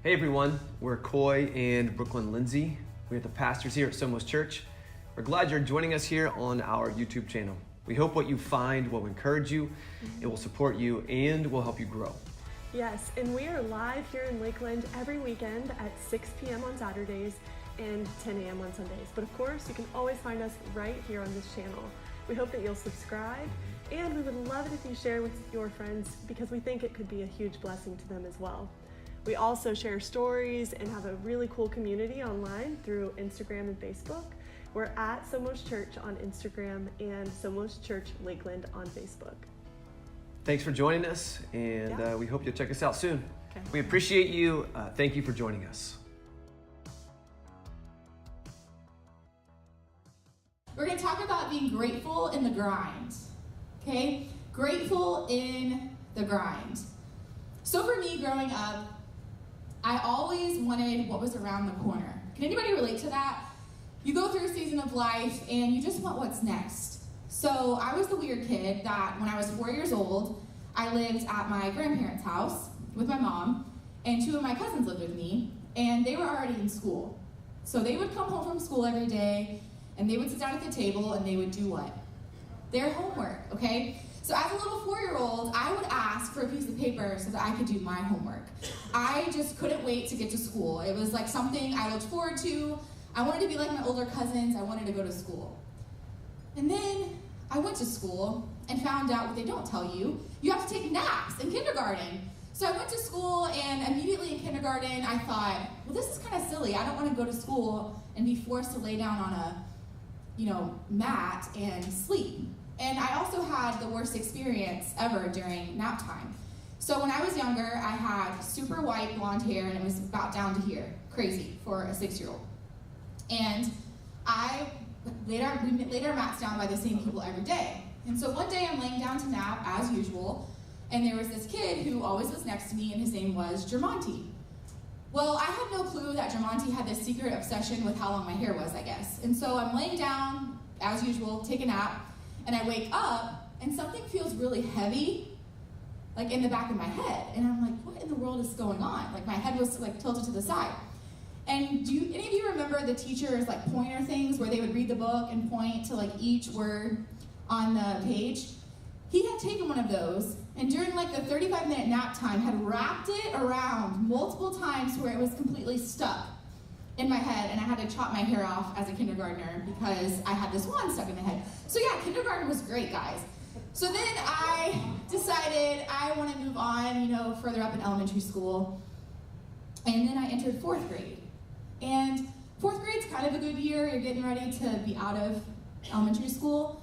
Hey everyone, we're Coy and Brooklyn Lindsay. We're the pastors here at Somos Church. We're glad you're joining us here on our YouTube channel. We hope what you find will encourage you, it will support you, and will help you grow. Yes, and we are live here in Lakeland every weekend at 6 p.m. on Saturdays and 10 a.m. on Sundays. But of course, you can always find us right here on this channel. We hope that you'll subscribe, and we would love it if you share with your friends because we think it could be a huge blessing to them as well. We also share stories and have a really cool community online through Instagram and Facebook. We're at Somos Church on Instagram and Somos Church Lakeland on Facebook. Thanks for joining us, and we hope you'll check us out soon. Okay. We appreciate you. Thank you for joining us. We're going to talk about being grateful in the grind, okay? Grateful in the grind. So for me, growing up, I always wanted what was around the corner. Can anybody relate to that? You go through a season of life and you just want what's next. So I was the weird kid that when I was 4 years old, I lived at my grandparents' house with my mom, and two of my cousins lived with me, and they were already in school. So they would come home from school every day, and they would sit down at the table, and they would do what? Their homework, okay? So as a little 4-year-old, I would ask for a piece of paper so that I could do my homework. I just couldn't wait to get to school. It was like something I looked forward to. I wanted to be like my older cousins. I wanted to go to school. And then I went to school and found out what they don't tell you. You have to take naps in kindergarten. So I went to school, and immediately in kindergarten, I thought, well, this is kind of silly. I don't want to go to school and be forced to lay down on a, mat and sleep. And I also had the worst experience ever during nap time. So when I was younger, I had super white blonde hair, and it was about down to here. Crazy for a 6-year-old. And we laid our mats down by the same people every day. And so one day I'm laying down to nap as usual, and there was this kid who always was next to me, and his name was Jermonte. Well, I had no clue that Jermonte had this secret obsession with how long my hair was, I guess. And so I'm laying down as usual, take a nap, and I wake up, and something feels really heavy, like in the back of my head. And I'm like, what in the world is going on? Like my head was like tilted to the side. And do any of you remember the teacher's like pointer things where they would read the book and point to like each word on the page? He had taken one of those, and during like the 35-minute nap time had wrapped it around multiple times where it was completely stuck in my head, and I had to chop my hair off as a kindergartner because I had this wand stuck in my head. So yeah, kindergarten was great, guys. So then I decided I want to move on, further up in elementary school. And then I entered 4th grade. And 4th grade's kind of a good year. You're getting ready to be out of elementary school.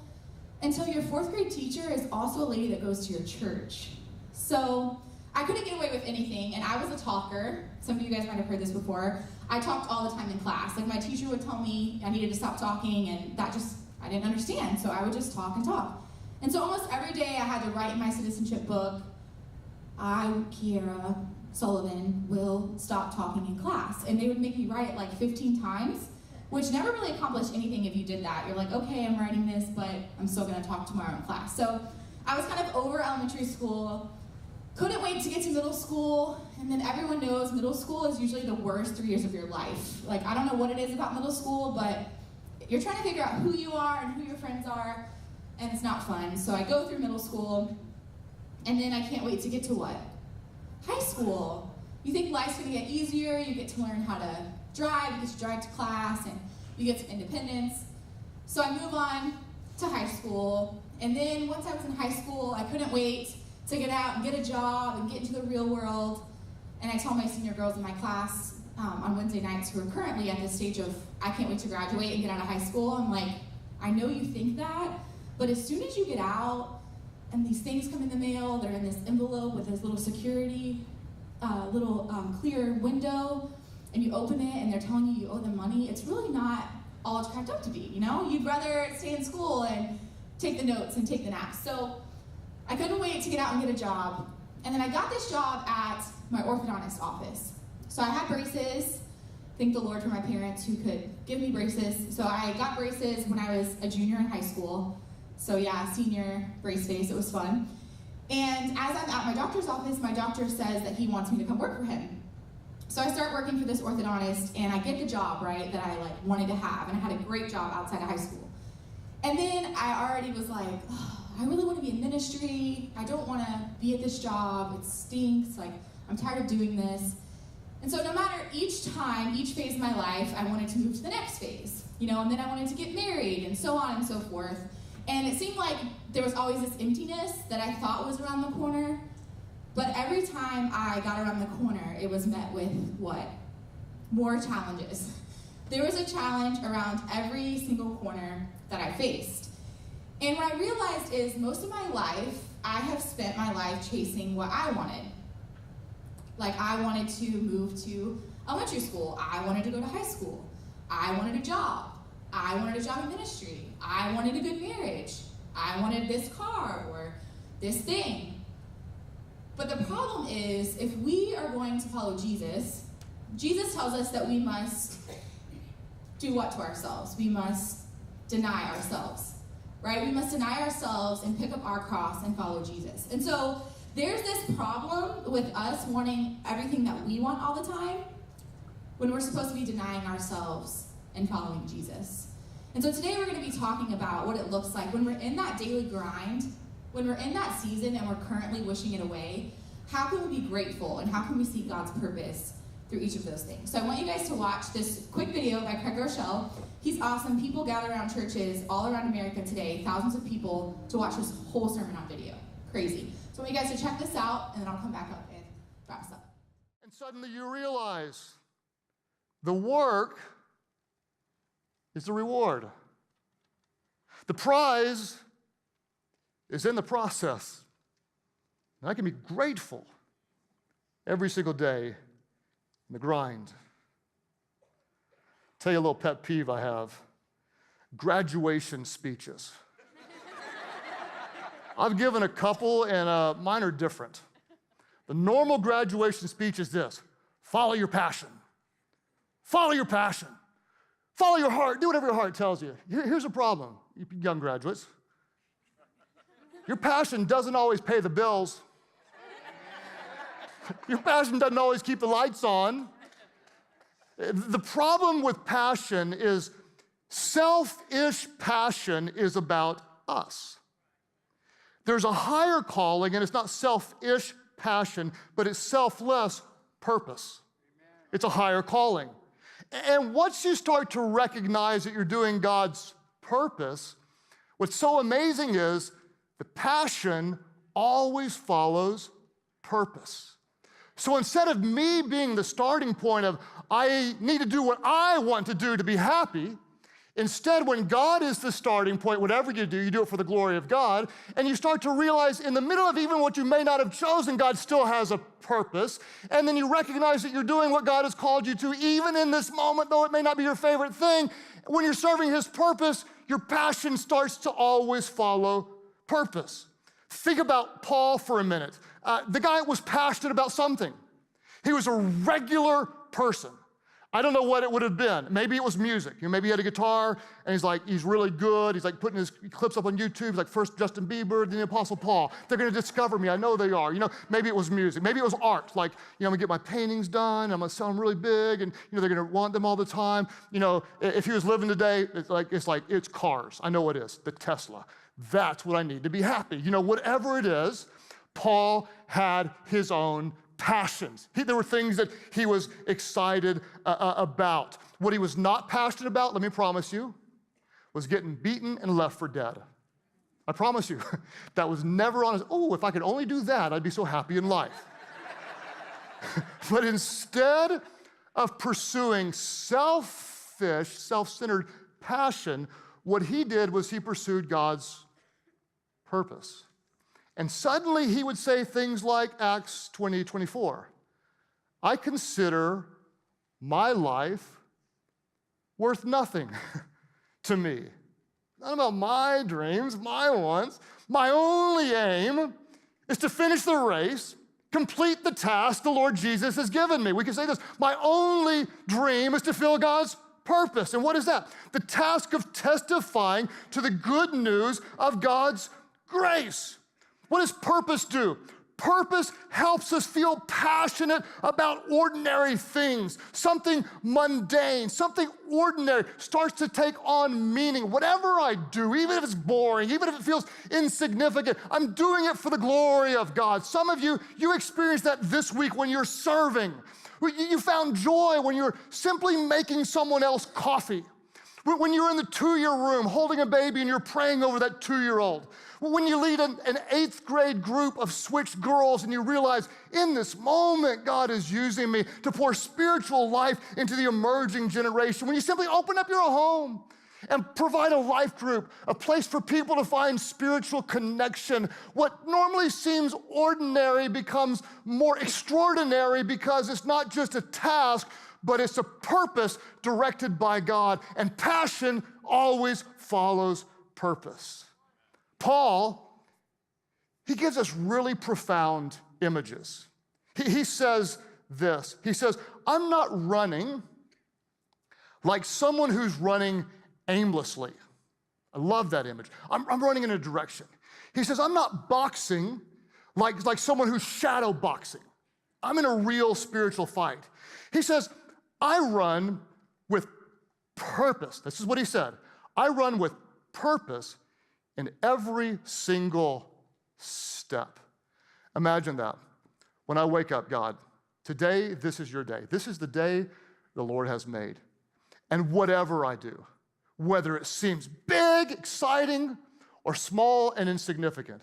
And so your 4th grade teacher is also a lady that goes to your church. So I couldn't get away with anything, and I was a talker. Some of you guys might have heard this before. I talked all the time in class. Like my teacher would tell me I needed to stop talking, and I didn't understand. So I would just talk and talk. And so almost every day I had to write in my citizenship book, I, Keiara Sullivan, will stop talking in class. And they would make me write it like 15 times, which never really accomplished anything if you did that. You're like, okay, I'm writing this, but I'm still gonna talk tomorrow in class. So I was kind of over elementary school, couldn't wait to get to middle school, and then everyone knows middle school is usually the worst 3 years of your life. Like, I don't know what it is about middle school, but you're trying to figure out who you are and who your friends are, and it's not fun. So I go through middle school, and then I can't wait to get to what? High school. You think life's gonna get easier, you get to learn how to drive, you get to drive to class, and you get some independence. So I move on to high school, and then once I was in high school, I couldn't wait to get out and get a job and get into the real world. And I tell my senior girls in my class on Wednesday nights who are currently at this stage of, I can't wait to graduate and get out of high school, I'm like, I know you think that, but as soon as you get out and these things come in the mail, they're in this envelope with this little security, clear window, and you open it and they're telling you owe them money, it's really not all it's cracked up to be, You'd rather stay in school and take the notes and take the naps. So I couldn't wait to get out and get a job. And then I got this job at my orthodontist office. So I had braces. Thank the Lord for my parents who could give me braces. So I got braces when I was a junior in high school. So yeah, senior brace face, it was fun. And as I'm at my doctor's office, my doctor says that he wants me to come work for him. So I start working for this orthodontist, and I get the job, right, that I wanted to have, and I had a great job outside of high school. And then I already was like, oh, I really want to be in ministry. I don't want to be at this job. It stinks. I'm tired of doing this. And so no matter each phase of my life, I wanted to move to the next phase, and then I wanted to get married and so on and so forth. And it seemed like there was always this emptiness that I thought was around the corner. But every time I got around the corner, it was met with what? More challenges. There was a challenge around every single corner that I faced. And what I realized is most of my life, I have spent my life chasing what I wanted. I wanted to move to elementary school. I wanted to go to high school. I wanted a job. I wanted a job in ministry. I wanted a good marriage. I wanted this car or this thing. But the problem is, if we are going to follow Jesus, Jesus tells us that we must do what to ourselves? We must deny ourselves, right? We must deny ourselves and pick up our cross and follow Jesus. And so there's this problem with us wanting everything that we want all the time when we're supposed to be denying ourselves and following Jesus. And so today we're going to be talking about what it looks like when we're in that daily grind, when we're in that season and we're currently wishing it away. How can we be grateful and how can we see God's purpose through each of those things? So I want you guys to watch this quick video by Craig Rochelle. He's awesome. People gather around churches all around America today, thousands of people, to watch this whole sermon on video. Crazy. So I want you guys to check this out, and then I'll come back up and wrap us up. And suddenly you realize the work is the reward. The prize is in the process. And I can be grateful every single day in the grind. Tell you a little pet peeve I have. Graduation speeches. I've given a couple, and mine are different. The normal graduation speech is this: follow your passion. Follow your passion. Follow your heart. Do whatever your heart tells you. Here's a problem, you young graduates. Your passion doesn't always pay the bills. Your passion doesn't always keep the lights on. The problem with passion is selfish passion is about us. There's a higher calling, and it's not selfish passion, but it's selfless purpose. It's a higher calling. And once you start to recognize that you're doing God's purpose, what's so amazing is the passion always follows purpose. So instead of me being the starting point of, I need to do what I want to do to be happy, instead, when God is the starting point, whatever you do it for the glory of God, and you start to realize in the middle of even what you may not have chosen, God still has a purpose, and then you recognize that you're doing what God has called you to, even in this moment, though it may not be your favorite thing. When you're serving His purpose, your passion starts to always follow purpose. Think about Paul for a minute. The guy was passionate about something. He was a regular person. I don't know what it would have been. Maybe it was music. Maybe he had a guitar, and he's really good. He's putting his clips up on YouTube. He's first Justin Bieber, then the Apostle Paul. They're going to discover me. I know they are. Maybe it was music. Maybe it was art. I'm going to get my paintings done. I'm going to sell them really big, and they're going to want them all the time. If he was living today, it's cars. I know it is. The Tesla. That's what I need to be happy. Whatever it is, Paul had his own passions. There were things that he was excited about. What he was not passionate about, let me promise you, was getting beaten and left for dead. I promise you, that was never on his, if I could only do that, I'd be so happy in life. But instead of pursuing selfish, self-centered passion, what he did was he pursued God's purpose. And suddenly he would say things like Acts 20:24. I consider my life worth nothing to me. Not about my dreams, my wants. My only aim is to finish the race, complete the task the Lord Jesus has given me. We can say this: my only dream is to fulfill God's purpose. And what is that? The task of testifying to the good news of God's grace. What does purpose do? Purpose helps us feel passionate about ordinary things. Something mundane, something ordinary starts to take on meaning. Whatever I do, even if it's boring, even if it feels insignificant, I'm doing it for the glory of God. Some of you experienced that this week when you're serving. You found joy when you're simply making someone else coffee. When you're in the 2-year room holding a baby and you're praying over that 2-year-old. When you lead an 8th grade group of switched girls and you realize in this moment God is using me to pour spiritual life into the emerging generation. When you simply open up your home and provide a life group, a place for people to find spiritual connection. What normally seems ordinary becomes more extraordinary because it's not just a task, but it's a purpose directed by God. And passion always follows purpose. Paul, he gives us really profound images. He says this. He says, I'm not running like someone who's running aimlessly. I love that image. I'm running in a direction. He says, I'm not boxing like someone who's shadow boxing. I'm in a real spiritual fight. He says, I run with purpose. This is what he said. I run with purpose in every single step. Imagine that. When I wake up, God, today, this is your day. This is the day the Lord has made. And whatever I do, whether it seems big, exciting, or small and insignificant,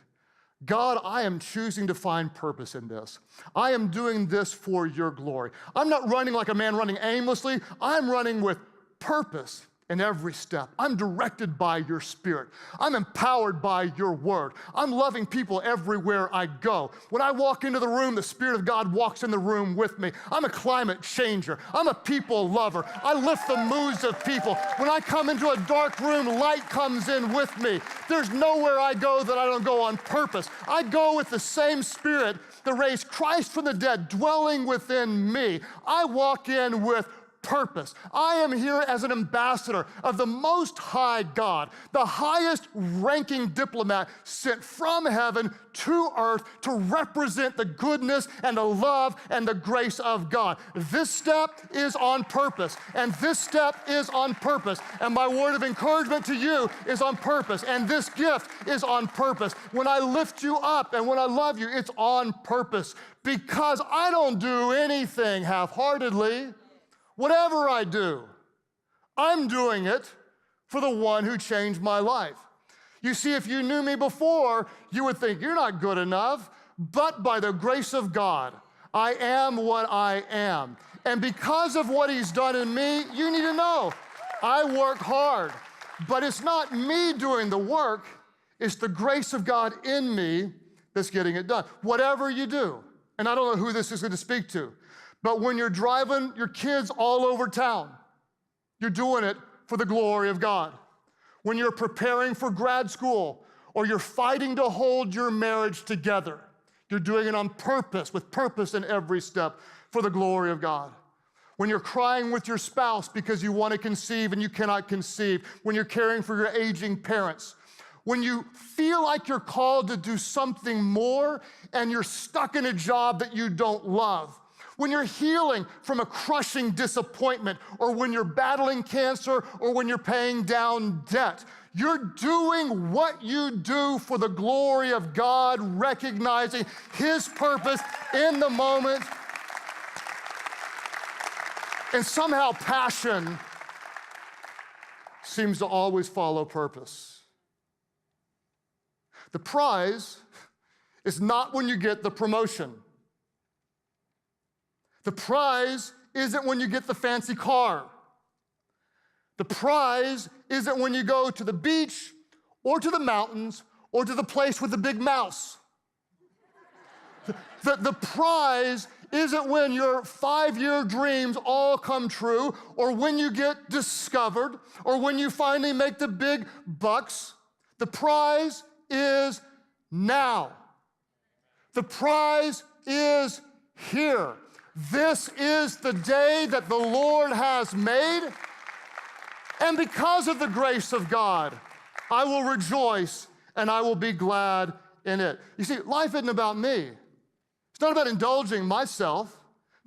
God, I am choosing to find purpose in this. I am doing this for your glory. I'm not running like a man running aimlessly. I'm running with purpose in every step. I'm directed by your Spirit. I'm empowered by your word. I'm loving people everywhere I go. When I walk into the room, the Spirit of God walks in the room with me. I'm a climate changer. I'm a people lover. I lift the moods of people. When I come into a dark room, light comes in with me. There's nowhere I go that I don't go on purpose. I go with the same Spirit that raised Christ from the dead dwelling within me. I walk in with purpose. I am here as an ambassador of the Most High God, the highest ranking diplomat sent from heaven to earth to represent the goodness and the love and the grace of God. This step is on purpose, and this step is on purpose, and my word of encouragement to you is on purpose, and this gift is on purpose. When I lift you up and when I love you, it's on purpose, because I don't do anything half-heartedly. Whatever I do, I'm doing it for the one who changed my life. You see, if you knew me before, you would think you're not good enough, but by the grace of God, I am what I am. And because of what he's done in me, you need to know, I work hard, but it's not me doing the work, it's the grace of God in me that's getting it done. Whatever you do, and I don't know who this is going to speak to, but when you're driving your kids all over town, you're doing it for the glory of God. When you're preparing for grad school or you're fighting to hold your marriage together, you're doing it on purpose, with purpose in every step for the glory of God. When you're crying with your spouse because you want to conceive and you cannot conceive, when you're caring for your aging parents, when you feel like you're called to do something more and you're stuck in a job that you don't love, when you're healing from a crushing disappointment, or when you're battling cancer, or when you're paying down debt, you're doing what you do for the glory of God, recognizing his purpose in the moment. And somehow passion seems to always follow purpose. The prize is not when you get the promotion. The prize isn't when you get the fancy car. The prize isn't when you go to the beach or to the mountains or to the place with the big mouse. The prize isn't when your 5-year dreams all come true, or when you get discovered, or when you finally make the big bucks. The prize is now. The prize is here. This is the day that the Lord has made, and because of the grace of God, I will rejoice and I will be glad in it. You see, life isn't about me. It's not about indulging myself,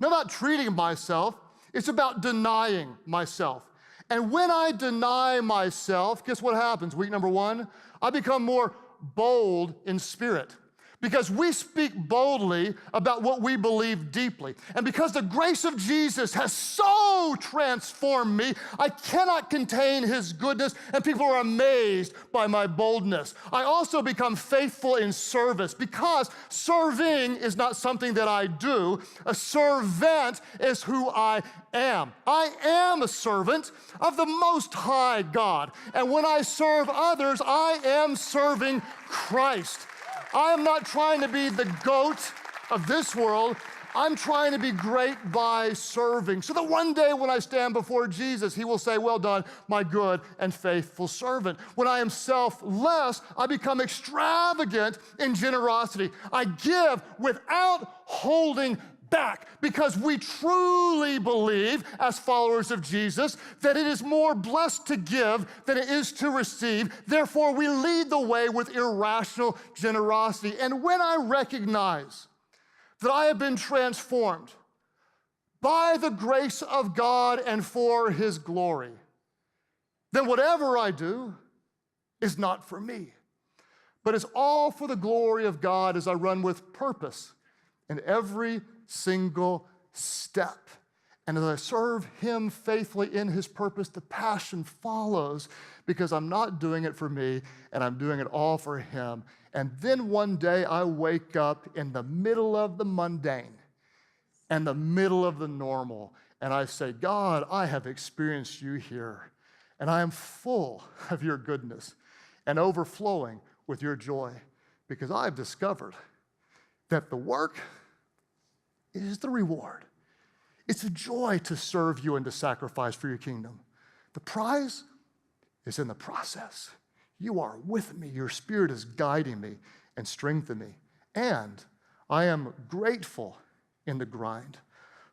not about treating myself. It's about denying myself. And when I deny myself, guess what happens? Week number 1, I become more bold in spirit. Because we speak boldly about what we believe deeply. And because the grace of Jesus has so transformed me, I cannot contain his goodness, and people are amazed by my boldness. I also become faithful in service because serving is not something that I do. A servant is who I am. I am a servant of the Most High God. And when I serve others, I am serving Christ. I am not trying to be the goat of this world. I'm trying to be great by serving. So that one day when I stand before Jesus, he will say, well done, my good and faithful servant. When I am selfless, I become extravagant in generosity. I give without holding back because we truly believe as followers of Jesus that it is more blessed to give than it is to receive. Therefore, we lead the way with irrational generosity. And when I recognize that I have been transformed by the grace of God and for his glory, then whatever I do is not for me, but is all for the glory of God as I run with purpose in every single step. And as I serve him faithfully in his purpose, the passion follows because I'm not doing it for me and I'm doing it all for him. And then one day I wake up in the middle of the mundane and the middle of the normal. And I say, God, I have experienced you here and I am full of your goodness and overflowing with your joy because I've discovered that the work is the reward. It's a joy to serve you and to sacrifice for your kingdom. The prize is in the process. You are with me. Your spirit is guiding me and strengthening me. And I am grateful in the grind,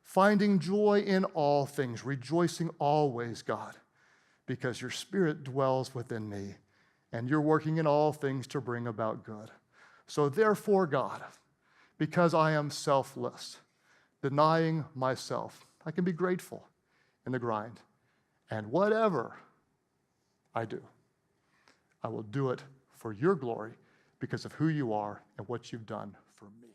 finding joy in all things, rejoicing always, God, because your spirit dwells within me and you're working in all things to bring about good. So therefore, God, because I am selfless, denying myself, I can be grateful in the grind. And whatever I do, I will do it for your glory because of who you are and what you've done for me.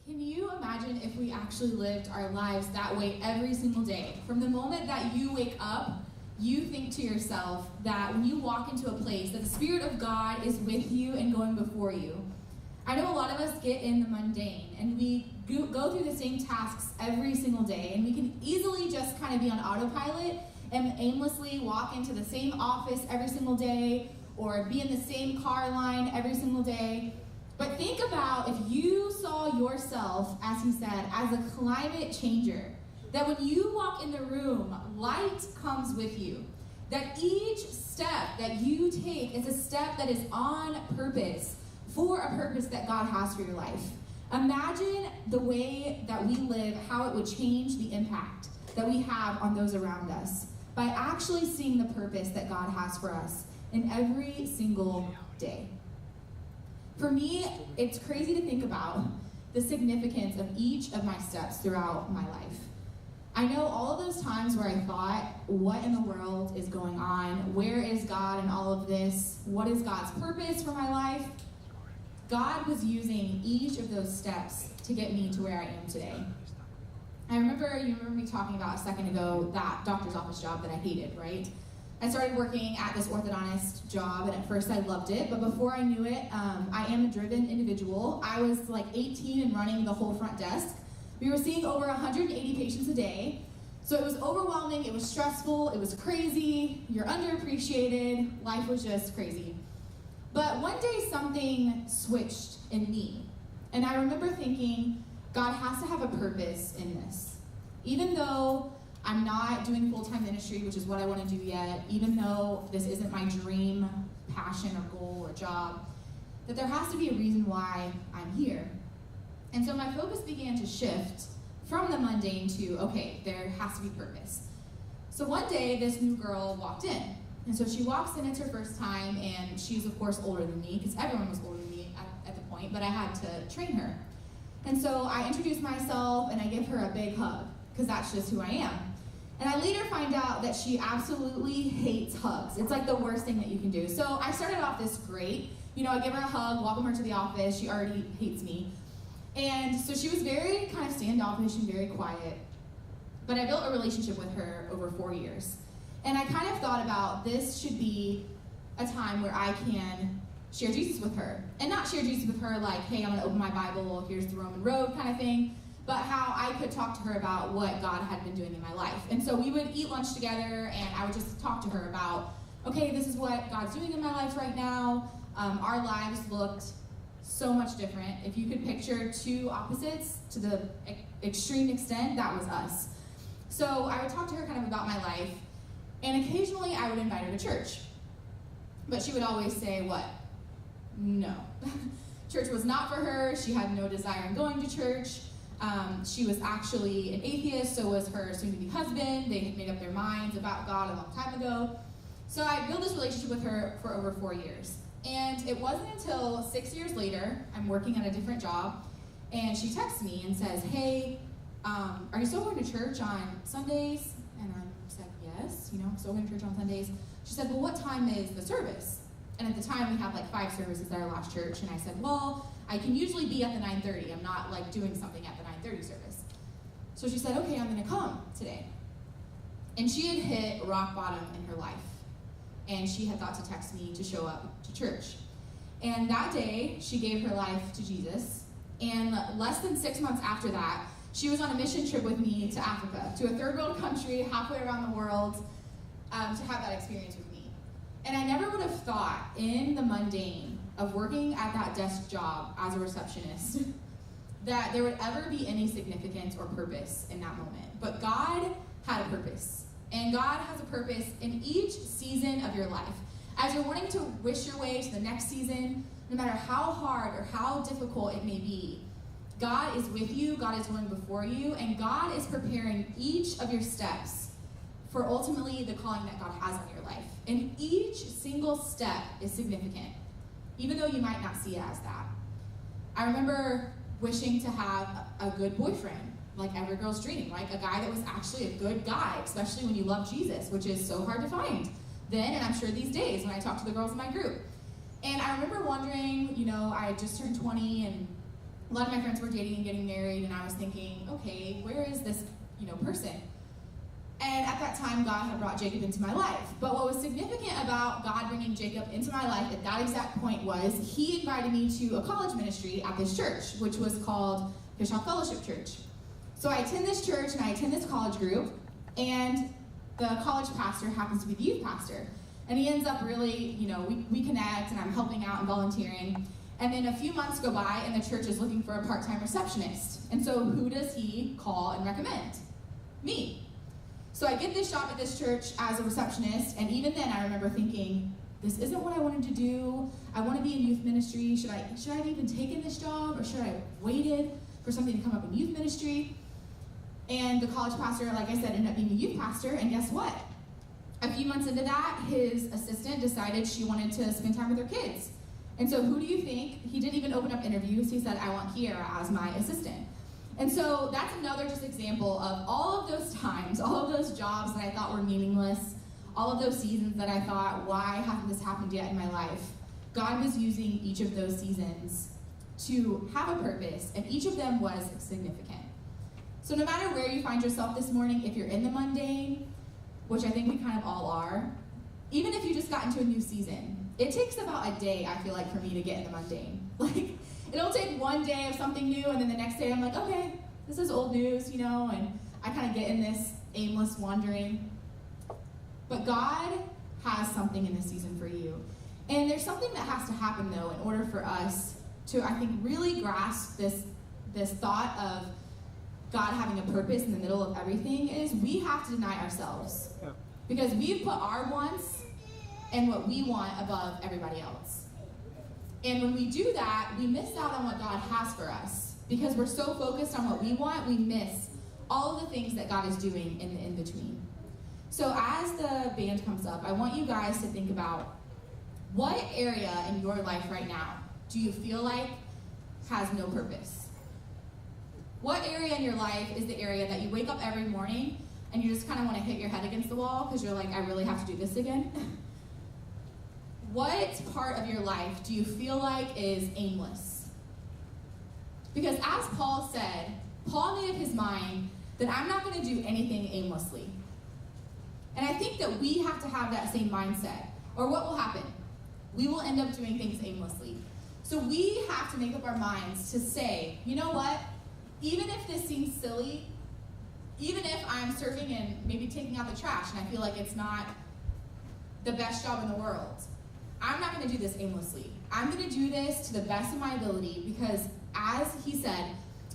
Can you imagine if we actually lived our lives that way every single day? From the moment that you wake up, you think to yourself that when you walk into a place, that the Spirit of God is with you and going before you. I know a lot of us get in the mundane and we go through the same tasks every single day, and we can easily just kind of be on autopilot and aimlessly walk into the same office every single day or be in the same car line every single day. But think about if you saw yourself, as he said, as a climate changer, that when you walk in the room, light comes with you, that each step that you take is a step that is on purpose, for a purpose that God has for your life. Imagine the way that we live, how it would change the impact that we have on those around us by actually seeing the purpose that God has for us in every single day. For me, it's crazy to think about the significance of each of my steps throughout my life. I know all of those times where I thought, what in the world is going on? Where is God in all of this? What is God's purpose for my life? God was using each of those steps to get me to where I am today. You remember me talking about a second ago that doctor's office job that I hated, right? I started working at this orthodontist job, and at first I loved it, but before I knew it, I am a driven individual. I was like 18 and running the whole front desk. We were seeing over 180 patients a day, so it was overwhelming, it was stressful, it was crazy, you're underappreciated, life was just crazy. But one day something switched in me, and I remember thinking, God has to have a purpose in this. Even though I'm not doing full-time ministry, which is what I want to do yet, even though this isn't my dream, passion, or goal, or job, that there has to be a reason why I'm here. And so my focus began to shift from the mundane to, okay, there has to be purpose. So one day, this new girl walked in. And so she walks in, it's her first time, and she's, of course, older than me, because everyone was older than me at the point, but I had to train her. And so I introduce myself and I give her a big hug, because that's just who I am. And I later find out that she absolutely hates hugs. It's like the worst thing that you can do. So I started off this great. I give her a hug, welcome her to the office. She already hates me. And so she was very kind of standoffish and very quiet. But I built a relationship with her over 4 years. And I kind of thought about this should be a time where I can share Jesus with her. And not share Jesus with her like, hey, I'm going to open my Bible, here's the Roman road kind of thing. But how I could talk to her about what God had been doing in my life. And so we would eat lunch together, and I would just talk to her about, okay, this is what God's doing in my life right now. Our lives looked so much different. If you could picture two opposites to the extreme extent, that was us. So I would talk to her kind of about my life, and occasionally I would invite her to church. But she would always say, what? No. Church was not for her. She had no desire in going to church. She was actually an atheist, so was her soon-to-be husband. They had made up their minds about God a long time ago. So I built this relationship with her for over 4 years. And it wasn't until 6 years later, I'm working at a different job, and she texts me and says, hey, are you still going to church on Sundays? And I said, yes, I'm still going to church on Sundays. She said, well, what time is the service? And at the time, we had like 5 services at our last church, and I said, well, I can usually be at the 9:30. I'm not like doing something at the 9:30 service. So she said, okay, I'm going to come today. And she had hit rock bottom in her life, and she had thought to text me to show up to church. And that day, she gave her life to Jesus, and less than 6 months after that, she was on a mission trip with me to Africa, to a third world country, halfway around the world, to have that experience with me. And I never would have thought in the mundane of working at that desk job as a receptionist that there would ever be any significance or purpose in that moment. But God had a purpose. And God has a purpose in each season of your life. As you're wanting to wish your way to the next season, no matter how hard or how difficult it may be, God is with you, God is going before you, and God is preparing each of your steps for ultimately the calling that God has on your life. And each single step is significant, even though you might not see it as that. I remember wishing to have a good boyfriend, like every girl's dream, like a guy that was actually a good guy, especially when you love Jesus, which is so hard to find then, and I'm sure these days when I talk to the girls in my group. And I remember wondering, I had just turned 20, and a lot of my friends were dating and getting married, and I was thinking, okay, where is this, person? And at that time, God had brought Jacob into my life. But what was significant about God bringing Jacob into my life at that exact point was he invited me to a college ministry at this church, which was called Fishhawk Fellowship Church. So I attend this church and I attend this college group, and the college pastor happens to be the youth pastor. And he ends up really, we connect, and I'm helping out and volunteering. And then a few months go by, and the church is looking for a part-time receptionist. And so who does he call and recommend? Me. So I get this job at this church as a receptionist, and even then I remember thinking, this isn't what I wanted to do. I want to be in youth ministry. Should I have even taken this job, or should I have waited for something to come up in youth ministry? And the college pastor, like I said, ended up being a youth pastor, and guess what? A few months into that, his assistant decided she wanted to spend time with her kids. And so who do you think? He didn't even open up interviews. He said, I want Keiara as my assistant. And so that's another just example of all of those times, all of those jobs that I thought were meaningless, all of those seasons that I thought, why hasn't this happened yet in my life? God was using each of those seasons to have a purpose, and each of them was significant. So no matter where you find yourself this morning, if you're in the mundane, which I think we kind of all are, even if you just got into a new season, it takes about a day, I feel like, for me to get in the mundane. Like, it'll take one day of something new, and then the next day I'm like, okay, this is old news, and I kind of get in this aimless wandering. But God has something in this season for you. And there's something that has to happen, though, in order for us to, I think, really grasp this thought of God having a purpose in the middle of everything is we have to deny ourselves. Yeah. Because we've put our wants and what we want above everybody else. And when we do that, we miss out on what God has for us. Because we're so focused on what we want, we miss all of the things that God is doing in the in-between. So as the band comes up, I want you guys to think about what area in your life right now do you feel like has no purpose? What area in your life is the area that you wake up every morning and you just kind of want to hit your head against the wall because you're like, I really have to do this again? What part of your life do you feel like is aimless? Because as Paul said, Paul made up his mind that I'm not going to do anything aimlessly. And I think that we have to have that same mindset. Or what will happen? We will end up doing things aimlessly. So we have to make up our minds to say, you know what? Even if this seems silly, even if I'm serving and maybe taking out the trash and I feel like it's not the best job in the world, I'm not going to do this aimlessly. I'm going to do this to the best of my ability because, as he said,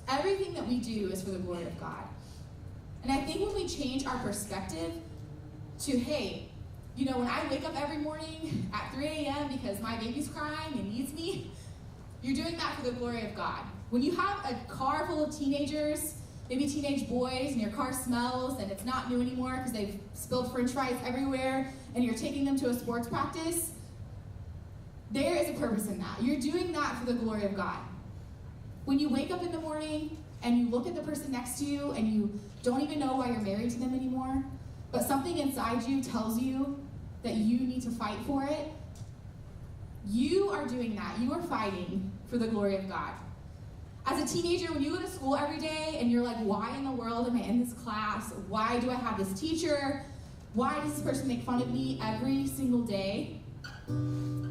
everything that we do is for the glory of God. And I think when we change our perspective to, hey, you know, when I wake up every morning at 3 a.m. because my baby's crying and needs me, you're doing that for the glory of God. When you have a car full of teenagers, maybe teenage boys, and your car smells and it's not new anymore because they've spilled french fries everywhere, and you're taking them to a sports practice, there is a purpose in that. You're doing that for the glory of God. When you wake up in the morning and you look at the person next to you and you don't even know why you're married to them anymore, but something inside you tells you that you need to fight for it, you are doing that. You are fighting for the glory of God. As a teenager, when you go to school every day and you're like, why in the world am I in this class? Why do I have this teacher? Why does this person make fun of me every single day?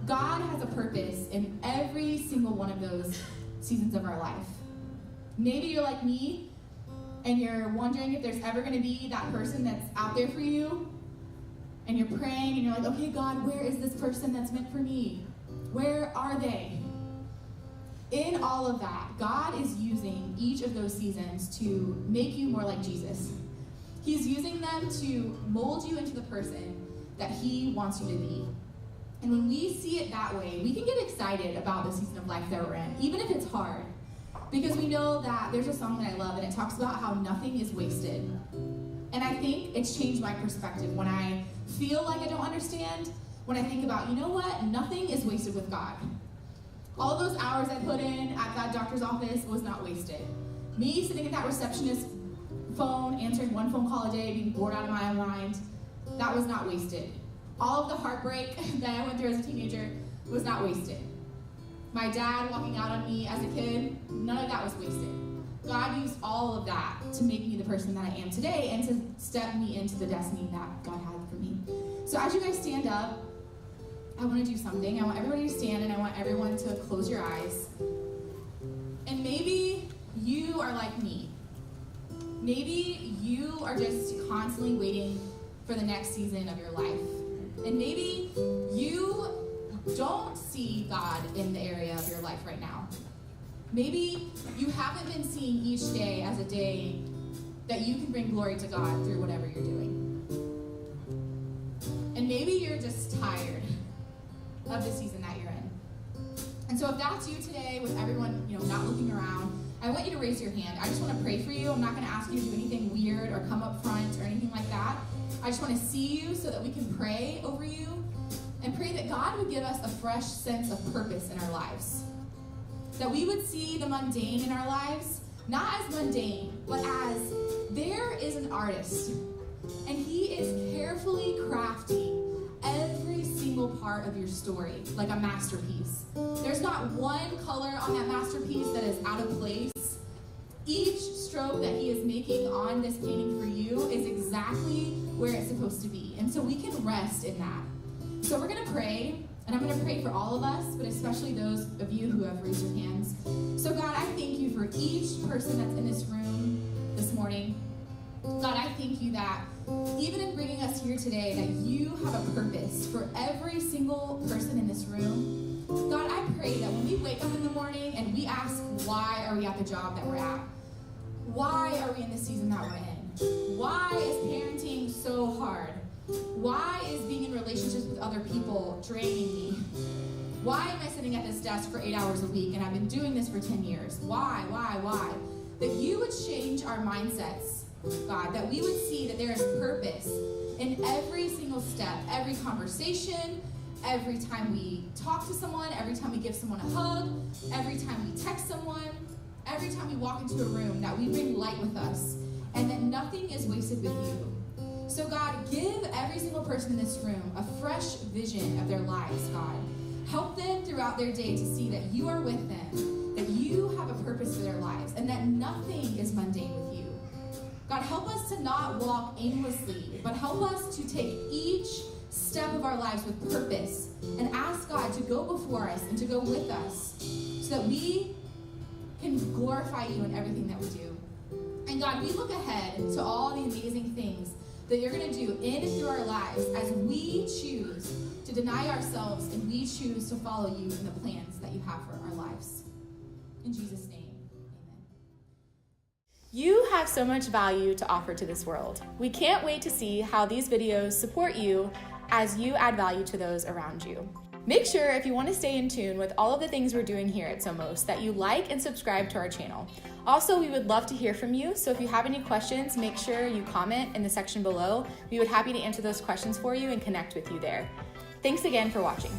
God has a purpose in every single one of those seasons of our life. Maybe you're like me and you're wondering if there's ever going to be that person that's out there for you, and you're praying and you're like, okay, God, where is this person that's meant for me? Where are they? In all of that, God is using each of those seasons to make you more like Jesus. He's using them to mold you into the person that he wants you to be. And when we see it that way, we can get excited about the season of life that we're in, even if it's hard. Because we know that there's a song that I love, and it talks about how nothing is wasted. And I think it's changed my perspective. When I feel like I don't understand, when I think about, you know what, nothing is wasted with God. All those hours I put in at that doctor's office was not wasted. Me sitting at that receptionist's phone, answering one phone call a day, being bored out of my mind, that was not wasted. All of the heartbreak that I went through as a teenager was not wasted. My dad walking out on me as a kid, none of that was wasted. God used all of that to make me the person that I am today and to step me into the destiny that God had for me. So as you guys stand up, I want to do something. I want everybody to stand, and I want everyone to close your eyes. And maybe you are like me. Maybe you are just constantly waiting for the next season of your life. And maybe you don't see God in the area of your life right now. Maybe you haven't been seeing each day as a day that you can bring glory to God through whatever you're doing. And maybe you're just tired of the season that you're in. And so if that's you today, with everyone, not looking around, I want you to raise your hand. I just want to pray for you. I'm not going to ask you to do anything weird or come up front or anything like that. I just want to see you so that we can pray over you and pray that God would give us a fresh sense of purpose in our lives. That we would see the mundane in our lives, not as mundane, but as there is an artist, and he is carefully crafting every single part of your story like a masterpiece. There's not one color on that masterpiece that is out of place. Each stroke that he is making on this painting for you is exactly where it's supposed to be. And so we can rest in that. So we're going to pray, and I'm going to pray for all of us, but especially those of you who have raised your hands. So God, I thank you for each person that's in this room this morning. God, I thank you that even in bringing us here today, that you have a purpose for every single person in this room. God, I pray that when we wake up in the morning and we ask, why are we at the job that we're at? Why are we in the season that we're in? Why is parenting so hard? Why is being in relationships with other people draining me? Why am I sitting at this desk for 8 hours a week and I've been doing this for 10 years? Why? That you would change our mindsets, God, that we would see that there is purpose in every single step, every conversation, every time we talk to someone, every time we give someone a hug, every time we text someone, every time we walk into a room, that we bring light with us, and that nothing is wasted with you. So God, give every single person in this room a fresh vision of their lives, God. Help them throughout their day to see that you are with them, that you have a purpose for their lives, and that nothing is mundane with you. God, help us to not walk aimlessly, but help us to take each step of our lives with purpose and ask God to go before us and to go with us so that we can glorify you in everything that we do. And God, we look ahead to all the amazing things that you're going to do in and through our lives as we choose to deny ourselves and we choose to follow you in the plans that you have for our lives. In Jesus' name, amen. You have so much value to offer to this world. We can't wait to see how these videos support you as you add value to those around you. Make sure, if you want to stay in tune with all of the things we're doing here at Somos, that you like and subscribe to our channel. Also, we would love to hear from you, so if you have any questions, make sure you comment in the section below. We would be happy to answer those questions for you and connect with you there. Thanks again for watching.